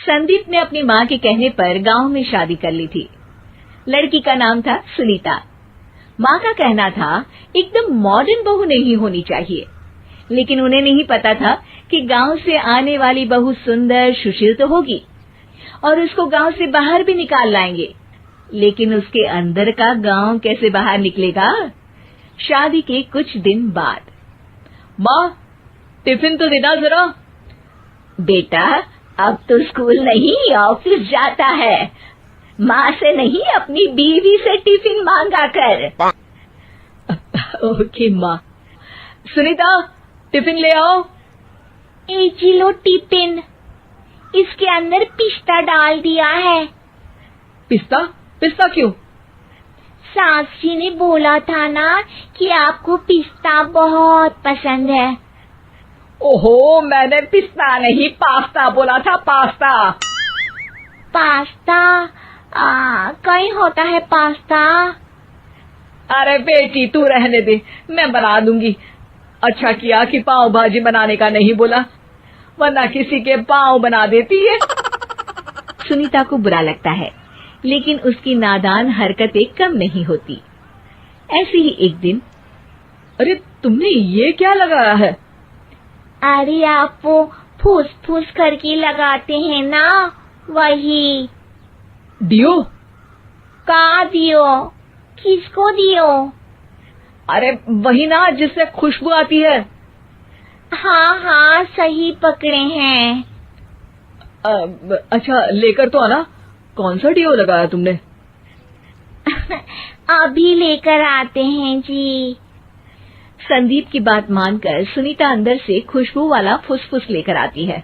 संदीप ने अपनी माँ के कहने पर गांव में शादी कर ली थी। लड़की का नाम था सुनीता। माँ का कहना था एकदम मॉडर्न बहू नहीं होनी चाहिए, लेकिन उन्हें नहीं पता था कि गांव से आने वाली बहू सुंदर सुशील तो होगी और उसको गांव से बाहर भी निकाल लाएंगे, लेकिन उसके अंदर का गांव कैसे बाहर निकलेगा। शादी के कुछ दिन बाद, माँ टिफिन तो देना जरा। बेटा अब तो स्कूल नहीं ऑफिस जाता है, माँ से नहीं अपनी बीवी से टिफिन मांगा कर। ओके माँ। सुनीता टिफिन ले आओ। एक लो टिफिन, इसके अंदर पिस्ता डाल दिया है। पिस्ता? पिस्ता क्यों? सास जी ने बोला था ना कि आपको पिस्ता बहुत पसंद है। ओहो, मैंने पिस्ता नहीं पास्ता बोला था, पास्ता। पास्ता? कहीं होता है पास्ता? अरे बेटी तू रहने दे, मैं बना दूंगी। अच्छा किया कि पाव भाजी बनाने का नहीं बोला, वरना किसी के पाव बना देती है। सुनीता को बुरा लगता है, लेकिन उसकी नादान हरकतें कम नहीं होती। ऐसे ही एक दिन, अरे तुमने ये क्या लगाया है? अरे आप वो फूस फूस करके लगाते हैं ना, वही। डियो? का दियो? किसको दियो? अरे वही ना जिससे खुशबू आती है। हाँ सही पकड़े हैं। अच्छा लेकर तो आना। कौन सा डियो लगाया तुमने? अभी लेकर आते हैं जी। संदीप की बात मानकर सुनीता अंदर से खुशबू वाला फुसफुस लेकर आती है।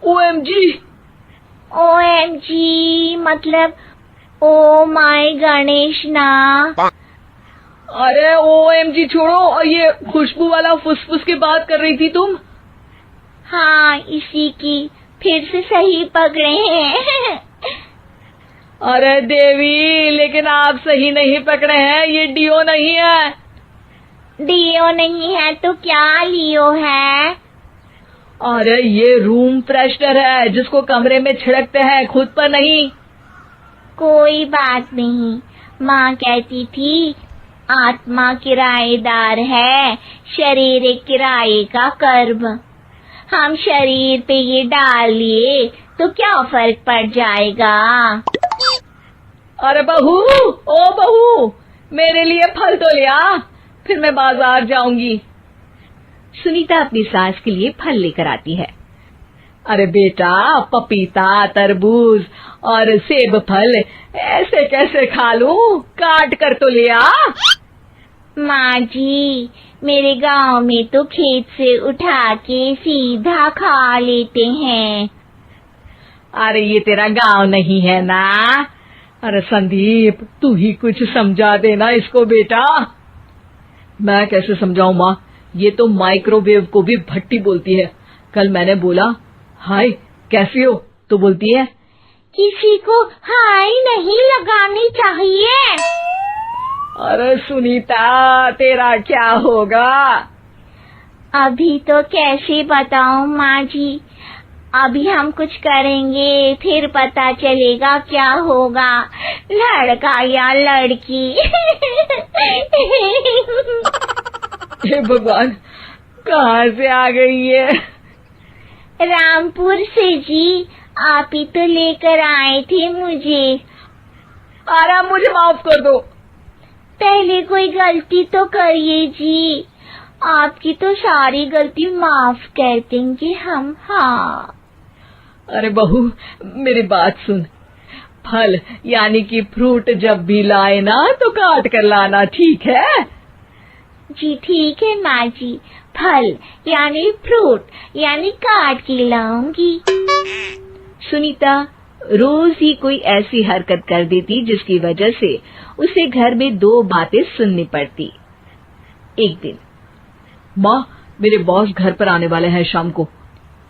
ओएमजी! ओएमजी मतलब ओ माय गणेश ना। अरे ओएमजी छोड़ो, और ये खुशबू वाला फुसफुस की बात कर रही थी तुम? हाँ इसी की, फिर से सही पकड़े हैं। अरे देवी, लेकिन आप सही नहीं पकड़े हैं, ये डियो नहीं है। डियो नहीं है तो क्या लियो है? अरे ये रूम फ्रेशनर है, जिसको कमरे में छिड़कते हैं, खुद पर नहीं। कोई बात नहीं, माँ कहती थी आत्मा किराएदार है, शरीर एक किराए का कर्म। हम शरीर पे ये डाल लिए तो क्या फर्क पड़ जाएगा। अरे बहू, ओ बहू, मेरे लिए फल तो ले आ, फिर मैं बाजार जाऊंगी। सुनीता अपनी सास के लिए फल लेकर आती है। अरे बेटा, पपीता, तरबूज और सेब फल ऐसे कैसे खा लूं? काट कर तो ले आ। माँ जी, मेरे गांव में तो खेत से उठा के सीधा खा लेते हैं। अरे ये तेरा गांव नहीं है ना। अरे संदीप, तू ही कुछ समझा देना इसको बेटा। मैं कैसे समझाऊं माँ, ये तो माइक्रोवेव को भी भट्टी बोलती है। कल मैंने बोला हाय कैसी हो, तो बोलती है किसी को हाय नहीं लगानी चाहिए। अरे सुनीता, तेरा क्या होगा? अभी तो कैसे बताऊं माँ जी, अभी हम कुछ करेंगे फिर पता चलेगा क्या होगा, लड़का या लड़की। हे भगवान, कहाँ से आ गई है? रामपुर से जी, आप ही तो लेकर आए थे मुझे। अरे मुझे माफ कर दो। पहले कोई गलती तो करिए जी, आपकी तो सारी गलती माफ कर देंगे हम। हाँ अरे बहू, मेरी बात सुन। फल यानी कि फ्रूट जब भी लाए ना तो काट कर लाना, ठीक है? जी ठीक है माँ जी, फल यानी फ्रूट यानी काट के लाऊंगी। सुनीता रोज ही कोई ऐसी हरकत कर देती जिसकी वजह से उसे घर में दो बातें सुननी पड़ती। एक दिन, माँ मेरे बॉस घर पर आने वाले हैं शाम को,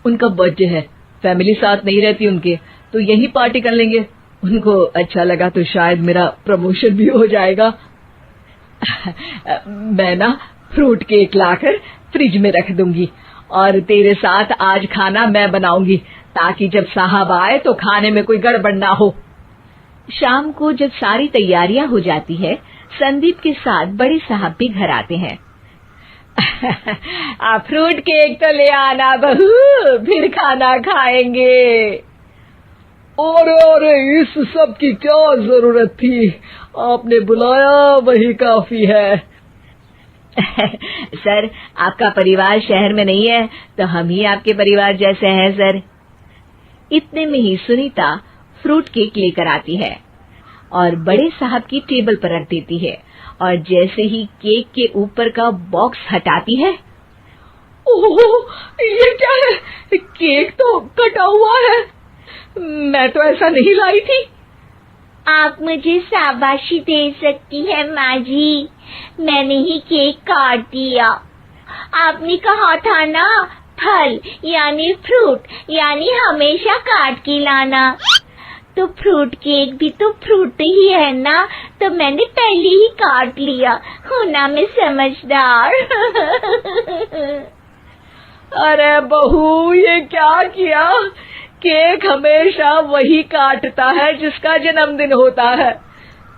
उनका बर्थडे है, फैमिली साथ नहीं रहती उनके, तो यही पार्टी कर लेंगे। उनको अच्छा लगा तो शायद मेरा प्रमोशन भी हो जाएगा। मैं ना फ्रूट केक लाकर फ्रिज में रख दूंगी और तेरे साथ आज खाना मैं बनाऊंगी, ताकि जब साहब आए तो खाने में कोई गड़बड़ ना हो। शाम को जब सारी तैयारियां हो जाती है, संदीप के साथ बड़े साहब भी घर आते हैं। फ्रूट केक तो ले आना बहू, फिर खाना खाएंगे। अरे इस सब की क्या जरूरत थी, आपने बुलाया वही काफी है। सर, आपका परिवार शहर में नहीं है तो हम ही आपके परिवार जैसे हैं सर। इतने में ही सुनीता फ्रूट केक लेकर आती है और बड़े साहब की टेबल पर रख देती है, और जैसे ही केक के ऊपर का बॉक्स हटाती है, ओह, ये क्या है? केक तो कटा हुआ है। मैं तो ऐसा नहीं लाई थी। आप मुझे शाबाशी दे सकती है माँ जी, मैंने ही केक काट दिया। आपने कहा था ना, फल यानी फ्रूट यानी हमेशा काट के लाना। तो फ्रूट केक भी तो फ्रूट ही है ना, तो मैंने पहले ही काट लिया। हूँ ना मैं समझदार। अरे बहू, ये क्या किया? केक हमेशा वही काटता है जिसका जन्मदिन होता है।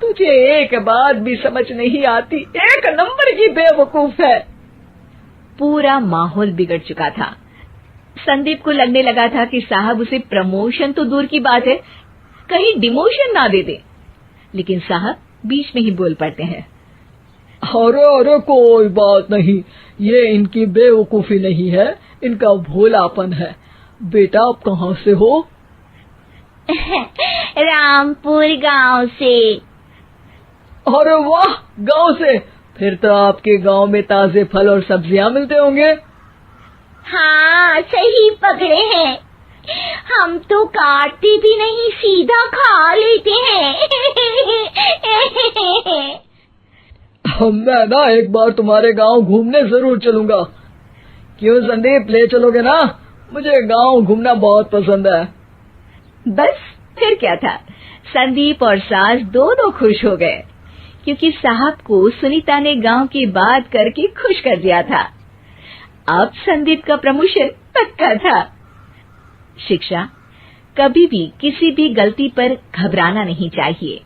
तुझे एक बात भी समझ नहीं आती, एक नंबर की बेवकूफ है। पूरा माहौल बिगड़ चुका था। संदीप को लगने लगा था कि साहब उसे प्रमोशन तो दूर की बात है, कहीं डिमोशन ना दे दे, लेकिन साहब बीच में ही बोल पड़ते हैं। अरे कोई बात नहीं, ये इनकी बेवकूफी नहीं है, इनका भोलापन है। बेटा आप कहाँ से हो? रामपुर गांव से। अरे वाह, गांव से? फिर तो आपके गांव में ताजे फल और सब्जियां मिलते होंगे। हाँ, सही पकड़े हैं। हम तो काटते भी नहीं, सीधा खा लेते हैं। मैं ना एक बार तुम्हारे गांव घूमने जरूर चलूंगा। क्यों संदीप, ले चलोगे ना? मुझे गांव घूमना बहुत पसंद है। बस फिर क्या था, संदीप और सास दोनों खुश हो गए, क्योंकि साहब को सुनीता ने गांव की बात करके खुश कर दिया था। अब संदीप का प्रमोशन पक्का था। शिक्षा, कभी भी किसी भी गलती पर घबराना नहीं चाहिए।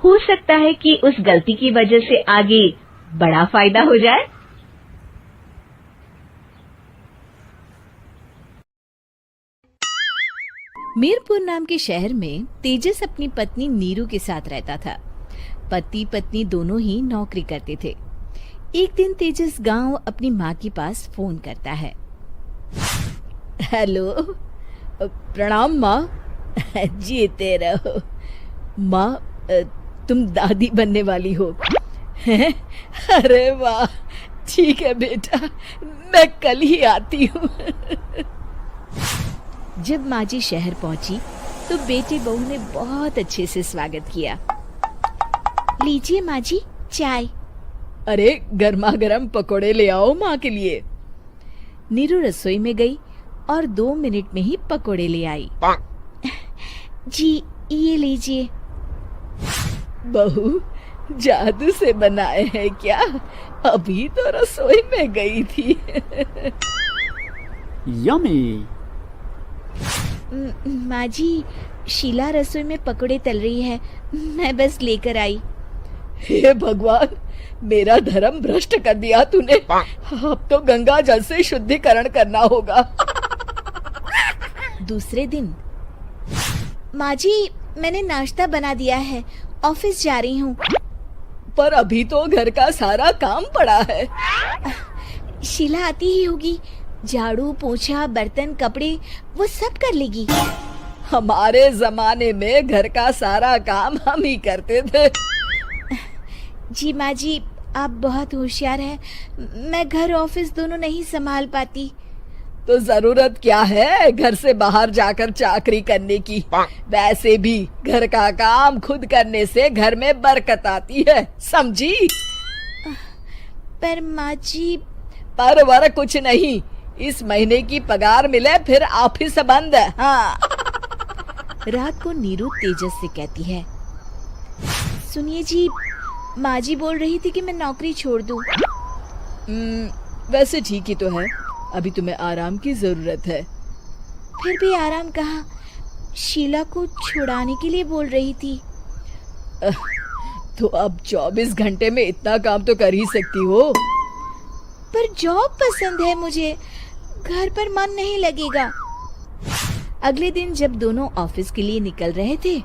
हो सकता है कि उस गलती की वजह से आगे बड़ा फायदा हो जाए। मीरपुर नाम के शहर में तेजस अपनी पत्नी नीरू के साथ रहता था। पति पत्नी दोनों ही नौकरी करते थे। एक दिन तेजस गांव अपनी माँ के पास फोन करता है। हेलो, प्रणाम माँ। जीते रहो माँ, तुम दादी बनने वाली हो। अरे वाह, ठीक है बेटा, मैं कल ही आती हूँ। जब माँ जी शहर पहुंची तो बेटे बहू ने बहुत अच्छे से स्वागत किया। लीजिए माँ जी चाय। अरे गर्मा गर्म पकोड़े ले आओ माँ के लिए। नीरू रसोई में गई और 2 मिनट में ही पकोड़े ले आई। जी ये लीजिए। बहू जादू से बनाए हैं क्या? अभी तो रसोई में गई थी। यम्मी। माँ जी, शीला रसोई में पकोड़े तल रही है, मैं बस लेकर आई। हे भगवान, मेरा धर्म भ्रष्ट कर दिया तूने। अब तो गंगा जल से शुद्धिकरण करना होगा। दूसरे दिन, माँ जी मैंने नाश्ता बना दिया है, ऑफिस जा रही हूँ। पर अभी तो घर का सारा काम पड़ा है। शीला आती ही होगी, झाड़ू पोछा बर्तन कपड़े वो सब कर लेगी। हमारे जमाने में घर का सारा काम हम ही करते थे। जी माँ जी, आप बहुत होशियार हैं, मैं घर ऑफिस दोनों नहीं संभाल पाती। तो जरूरत क्या है घर से बाहर जाकर चाकरी करने की? वैसे भी घर का काम खुद करने से घर में बरकत आती है, समझी? पर माँ जी। पर वर कुछ नहीं, इस महीने की पगार मिले फिर ऑफिस बंद है। हाँ। रात को नीरू तेजस से कहती है, सुनिए जी, माँ जी बोल रही थी कि मैं नौकरी छोड़ दूं। वैसे ठीक ही तो है, अभी तुम्हें आराम की जरूरत है। फिर भी आराम कहाँ, शीला को छुड़ाने के लिए बोल रही थी। तो अब 24 घंटे में इतना काम तो कर ही सकती हो। पर जॉब पसंद है मुझे, घर पर मन नहीं लगेगा। अगले दिन जब दोनों ऑफिस के लिए निकल रहे थे,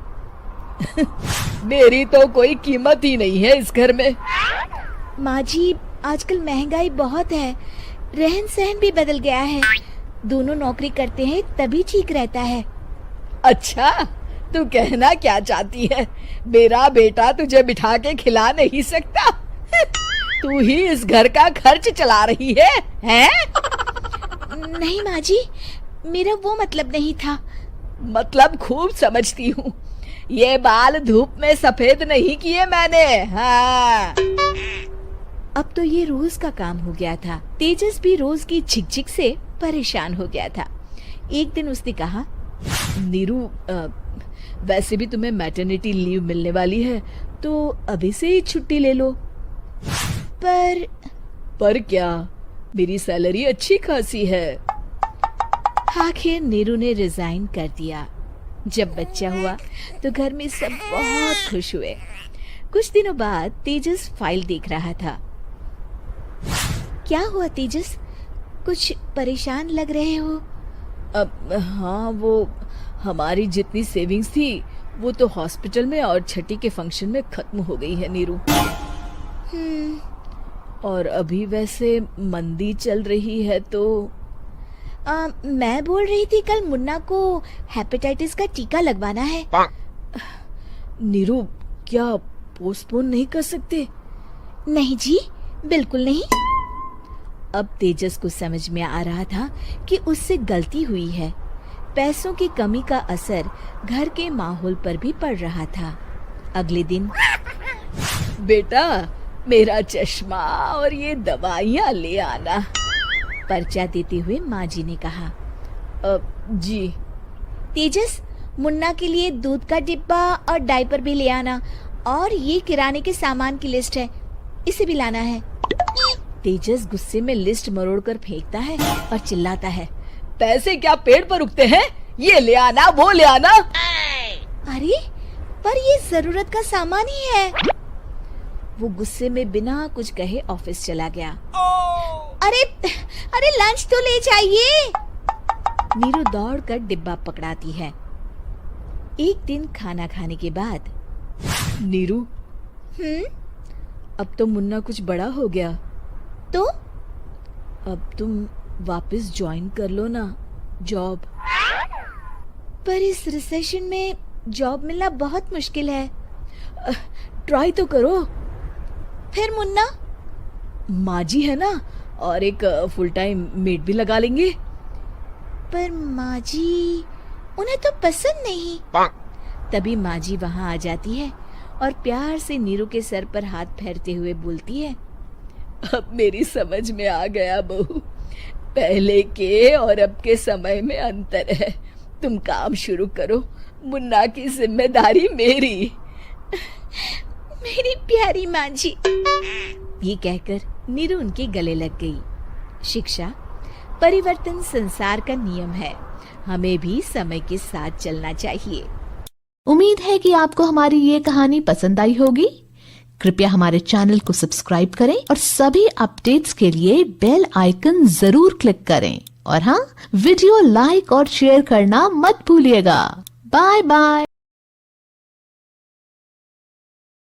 मेरी तो कोई कीमत ही नहीं है इस घर में। माँ जी, आजकल महंगाई बहुत है, रहन सहन भी बदल गया है। दोनों नौकरी करते हैं तभी ठीक रहता है। अच्छा, तू कहना क्या चाहती है? मेरा बेटा तुझे बिठा के खिला नहीं सकता? तू ही इस घर का खर्च चला रही है, हैं? नहीं माँ जी, मेरा वो मतलब नहीं था। मतलब खूब समझती हूँ। ये बाल धूप में सफेद नहीं किए मैंने। हाँ। अब तो ये रोज का काम हो गया था। तेजस भी रोज की झिकझिक से परेशान हो गया था। एक दिन उसने कहा, नीरू, वैसे भी तुम्हें मैटरनिटी लीव मिलने वाली है, तो अभी से ही छुट्टी ले लो। पर क्या? मेरी सैलरी अच्छी खासी है। आखिर नीरू ने रिजाइन कर दिया। जब बच्चा हुआ तो घर में सब बहुत खुश हुए। कुछ दिनों बाद तेजस फाइल देख रहा था। क्या हुआ तेजस, कुछ परेशान लग रहे हो? अब हाँ, वो हमारी जितनी सेविंग्स थी वो तो हॉस्पिटल में और छठी के फंक्शन में खत्म हो गई है नीरू। और अभी वैसे मंदी चल रही है तो मैं बोल रही थी कल मुन्ना को हेपेटाइटिस का टीका लगवाना है। नीरू, क्या पोस्टपोन नहीं कर सकते? नहीं जी, बिल्कुल नहीं। अब तेजस को समझ में आ रहा था कि उससे गलती हुई है। पैसों की कमी का असर घर के माहौल पर भी पड़ रहा था। अगले दिन, बेटा मेरा चश्मा और ये दवाइयाँ ले आना, पर्चा देते हुए माँ जी ने कहा। जी। तेजस, मुन्ना के लिए दूध का डिब्बा और डायपर भी ले आना, और ये किराने के सामान की लिस्ट है, इसे भी लाना है। तेजस गुस्से में लिस्ट मरोड़कर फेंकता है और चिल्लाता है, पैसे क्या पेड़ पर उगते हैं? ये ले आना, वो ले आना। अरे, पर ये जरूरत का सामान ही है। वो गुस्से में बिना कुछ कहे ऑफिस चला गया। अरे लंच तो ले जाइए। नीरू दौड़कर डिब्बा पकड़ाती है। एक दिन खाना खाने के बाद, नीरू, अब तो मुन्ना कुछ बड़ा हो गया, तो अब तुम वापस ज्वाइन कर लो ना जॉब। पर इस रिसेशन में जॉब मिलना बहुत मुश्किल है। ट्राई तो करो। फिर मुन्ना? माँ जी है ना, और एक फुल टाइम मेड भी लगा लेंगे। पर माँ जी, उन्हें तो पसंद नहीं। तभी माँ जी वहाँ आ जाती है और प्यार से नीरू के सर पर हाथ फेरते हुए बोलती है, अब मेरी समझ में आ गया बहू, पहले के और अब के समय में अंतर है। तुम काम शुरू करो, मुन्ना की जिम्मेदारी मेरी। मेरी प्यारी माँ जी। ये कहकर नीरू उनके गले लग गई। शिक्षा, परिवर्तन संसार का नियम है, हमें भी समय के साथ चलना चाहिए। उम्मीद है कि आपको हमारी ये कहानी पसंद आई होगी। कृपया हमारे चैनल को सब्सक्राइब करें और सभी अपडेट्स के लिए बेल आइकन जरूर क्लिक करें। और हाँ, वीडियो लाइक और शेयर करना मत भूलिएगा। Bye bye.